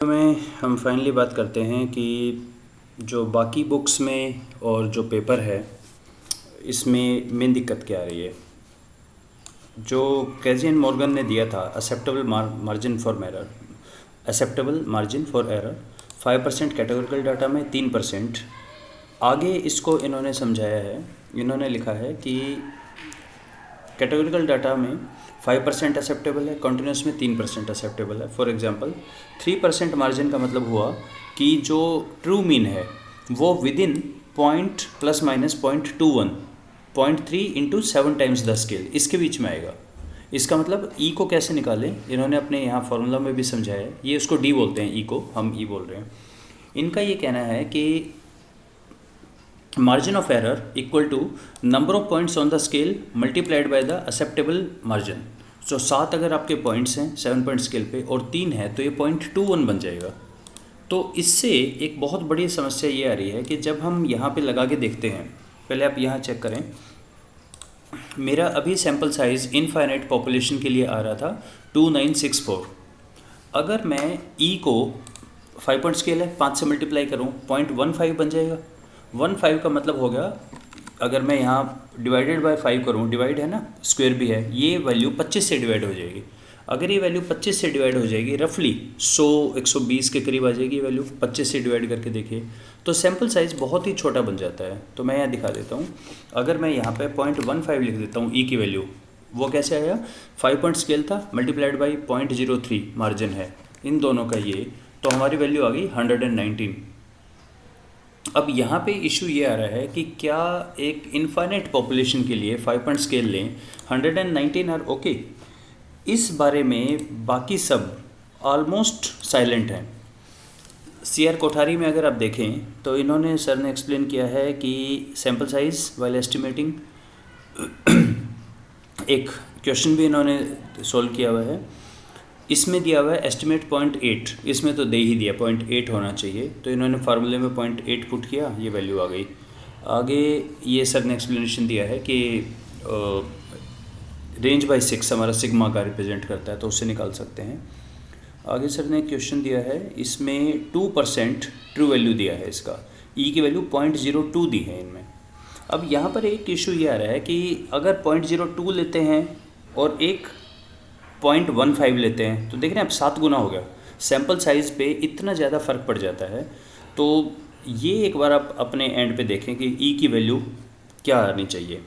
में हम फाइनली बात करते हैं कि जो बाकी बुक्स में और जो पेपर है इसमें मेन दिक्कत क्या आ रही है। जो कैजी एंड मॉर्गन ने दिया था acceptable margin for error 5% categorical data में 3%। आगे इसको इन्होंने समझाया है, इन्होंने लिखा है कि कैटेगोरिकल डाटा में 5% एक्सेप्टेबल है, कंटिन्यूस में 3% एक्सेप्टेबल है। फॉर एग्जांपल 3% मार्जिन का मतलब हुआ कि जो ट्रू मीन है वो with in point plus minus 0.21 0.3 into 7 times the scale, इसके बीच में आएगा। इसका मतलब ई को कैसे निकालें, इन्होंने अपने यहाँ फॉर्मूला में भी समझाया है। ये उसको डी बोलते हैं, ई को हम ई बोल रहे हैं। इनका ये कहना है कि margin of error equal to number of points on the scale multiplied by the acceptable margin। तो 7 अगर आपके पॉइंट्स हैं 7 पॉइंट स्केल पे और 3 है तो ये 0.21 बन जाएगा। तो इससे एक बहुत बड़ी समस्या ये आ रही है कि जब हम यहाँ पे लगा के देखते हैं, पहले आप यहाँ चेक करें, मेरा अभी सैम्पल साइज़ इनफाइनाइट पॉपुलेशन के लिए आ रहा था 2964। अगर मैं ई को 5 पॉइंट स्केल है 5 से मल्टीप्लाई करूँ 0.15 बन जाएगा। 1.5 का मतलब हो गया, अगर मैं यहाँ डिवाइडेड बाय 5 करूँ, डिवाइड है ना, स्क्वायर भी है, ये वैल्यू 25 से डिवाइड हो जाएगी। अगर ये वैल्यू 25 से डिवाइड हो जाएगी, रफली 100-120 के करीब आ जाएगी वैल्यू। 25 से डिवाइड करके देखिए तो सैम्पल साइज़ बहुत ही छोटा बन जाता है। तो मैं यहाँ दिखा देता हूँ, अगर मैं यहाँ पे 0.15 लिख देता हूँ, ई की वैल्यू वो कैसे आया, 5 पॉइंट स्केल था मल्टीप्लाइड बाई 0.03 मार्जिन है इन दोनों का ये, तो हमारी वैल्यू आ गई 119। अब यहाँ पे इशू ये आ रहा है कि क्या एक इनफाइनाइट पॉपुलेशन के लिए 5 पॉइंट स्केल लें, 119 आर ओके। इस बारे में बाकी सब ऑलमोस्ट साइलेंट हैं। CR कोठारी में अगर आप देखें तो इन्होंने, सर ने एक्सप्लेन किया है कि सैम्पल साइज़ वाइल एस्टिमेटिंग एक क्वेश्चन भी इन्होंने सोल्व किया हुआ है, इसमें दिया हुआ है एस्टिमेट 0.8, इसमें तो दे ही दिया 0.8 होना चाहिए, तो इन्होंने फार्मूले में 0.8 पुट किया, ये वैल्यू आ गई। आगे ये सर ने एक्सप्लेनेशन दिया है कि रेंज बाय 6 हमारा सिग्मा का रिप्रेजेंट करता है, तो उससे निकाल सकते हैं। आगे सर ने क्वेश्चन दिया है, इसमें 2% ट्रू वैल्यू दिया है, इसका ई की वैल्यू 0.02 दी है इनमें। अब यहाँ पर एक इशू ये आ रहा है कि अगर 0.02 लेते हैं और एक 0.15 लेते हैं तो देख रहे हैं अब 7 गुना हो गया। सैम्पल साइज़ पे इतना ज़्यादा फ़र्क पड़ जाता है। तो ये एक बार आप अपने एंड पे देखें कि ई की वैल्यू क्या आनी चाहिए।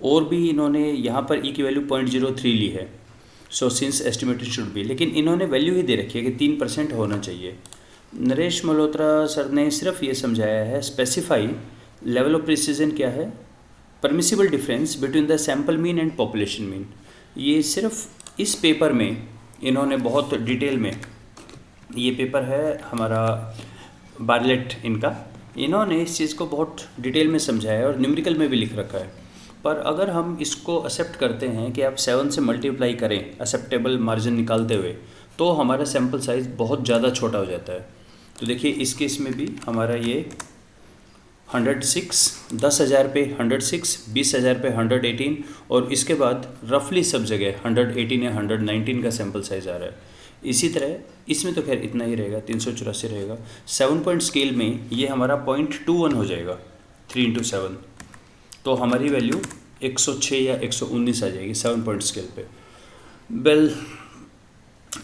और भी इन्होंने यहाँ पर ई की वैल्यू 0.03 ली है, so since estimated should be, लेकिन इन्होंने वैल्यू ही दे रखी है कि 3% होना चाहिए। नरेश मल्होत्रा सर ने सिर्फ ये समझाया है, स्पेसिफाई लेवल ऑफ प्रिसीजन क्या है, permissible difference between the sample mean and population mean. ये सिर्फ इस पेपर में इन्होंने बहुत डिटेल में, ये पेपर है हमारा बार्लेट इनका, इन्होंने इस चीज़ को बहुत डिटेल में समझाया है और न्यूमेरिकल में भी लिख रखा है। पर अगर हम इसको एक्सेप्ट करते हैं कि आप 7 से मल्टीप्लाई करें एक्सेप्टेबल मार्जिन निकालते हुए, तो हमारा सैम्पल साइज़ बहुत ज़्यादा छोटा हो जाता है। तो देखिए इस केस में भी हमारा ये 106, 10,000 पे 106, 20,000 पे 118 और इसके बाद रफली सब जगह 118 या 119 का सैम्पल साइज़ आ रहा है। इसी तरह इसमें तो खैर इतना ही रहेगा, 384 रहेगा। 7 पॉइंट स्केल में ये हमारा 0.21 हो जाएगा, 3 इंटू 7, तो हमारी वैल्यू 106 या 119 आ जाएगी 7 पॉइंट स्केल पे। वेल,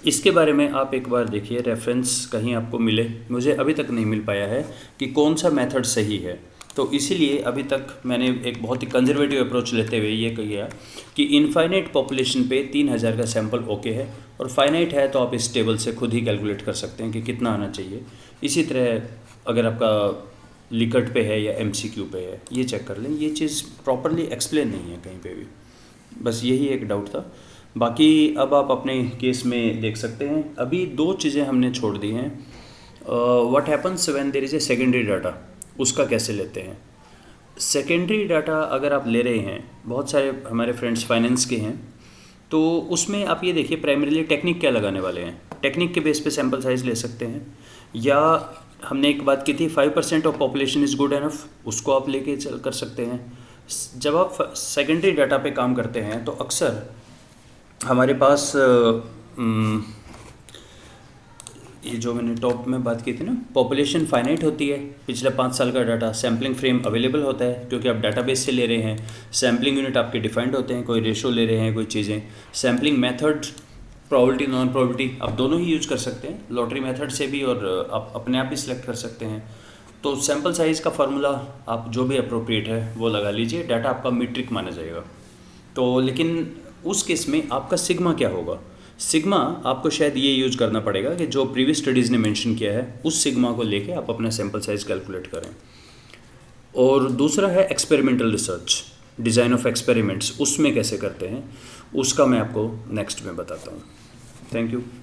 इसके बारे में आप एक बार देखिए, रेफरेंस कहीं आपको मिले, मुझे अभी तक नहीं मिल पाया है कि कौन सा मेथड सही है। तो इसीलिए अभी तक मैंने एक बहुत ही कंजर्वेटिव अप्रोच लेते हुए ये किया कि इनफाइनाइट पॉपुलेशन पे 3000 का सैंपल ओके है, और फाइनाइट है तो आप इस टेबल से खुद ही कैलकुलेट कर सकते हैं कि कितना आना चाहिए। इसी तरह अगर आपका लिकट पे है या MCQ पे है, ये चेक कर लें। ये चीज़ प्रॉपरली एक्सप्लेन नहीं है कहीं पे भी, बस यही एक डाउट था। बाकी अब आप अपने केस में देख सकते हैं। अभी 2 चीज़ें हमने छोड़ दी हैं। What happens when there is a secondary data, उसका कैसे लेते हैं। सेकेंडरी डाटा अगर आप ले रहे हैं, बहुत सारे हमारे फ्रेंड्स फाइनेंस के हैं, तो उसमें आप ये देखिए प्राइमरीली टेक्निक क्या लगाने वाले हैं। टेक्निक के बेस पे सैम्पल साइज़ ले सकते हैं, या हमने एक बात की थी 5% of population is good enough, उसको आप लेके चल कर सकते हैं। जब आप सेकेंडरी डाटा पे काम करते हैं तो अक्सर हमारे पास ये जो मैंने टॉप में बात की थी ना, पॉपुलेशन फाइनाइट होती है, पिछले 5 साल का डाटा, सैम्पलिंग फ्रेम अवेलेबल होता है क्योंकि आप डाटाबेस से ले रहे हैं, सैम्पलिंग यूनिट आपके डिफाइंड होते हैं, कोई रेशो ले रहे हैं, कोई चीज़ें, sampling method probability non probability आप दोनों ही यूज़ कर सकते हैं, लॉटरी मेथड से भी और आप अपने आप भी सिलेक्ट कर सकते हैं। तो सैम्पल साइज़ का फार्मूला आप जो भी अप्रोप्रिएट है वो लगा लीजिए, डाटा आपका मीट्रिक माना जाएगा। तो लेकिन उस केस में आपका सिग्मा क्या होगा? सिग्मा आपको शायद ये यूज़ करना पड़ेगा कि जो प्रीवियस स्टडीज़ ने मेंशन किया है उस सिग्मा को लेके आप अपना सैम्पल साइज़ कैलकुलेट करें। और दूसरा है experimental research, design of experiments, उसमें कैसे करते हैं उसका मैं आपको नेक्स्ट में बताता हूँ। Thank you.